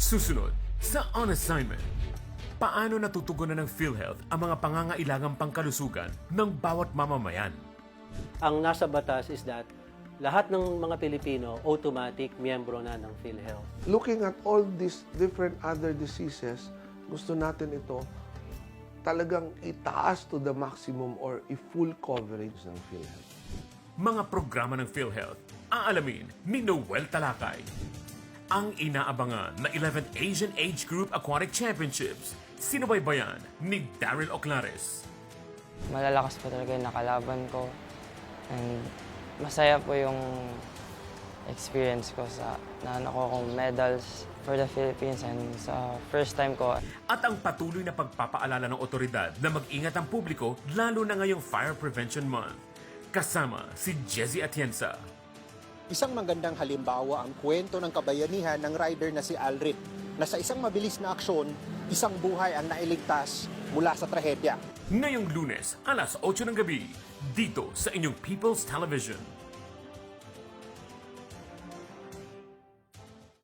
Susunod sa On Assignment, paano natutugunan ng PhilHealth ang mga pangangailangang pangkalusugan ng bawat mamamayan? Ang nasa batas is that lahat ng mga Pilipino automatic miyembro na ng PhilHealth. Looking at all these different other diseases, gusto natin ito talagang itaas to the maximum or i-full coverage ng PhilHealth. Mga programa ng PhilHealth, aalamin ni Noel Talakay. Ang inaabangan na 11th Asian Age Group Aquatic Championships, sinubaybayan ni Daryl Oclares. Malalakas po talaga yung nakalaban ko. And masaya po yung experience ko sa na nakuha kong medals for the Philippines and sa first time ko. At ang patuloy na pagpapaalala ng otoridad na mag-ingat ang publiko lalo na ngayong Fire Prevention Month. Kasama si Jezzy Atienza. Isang magandang halimbawa ang kwento ng kabayanihan ng rider na si Alrit na sa isang mabilis na aksyon, isang buhay ang nailigtas mula sa trahedya. Ngayong Lunes, alas 8 ng gabi, dito sa inyong People's Television.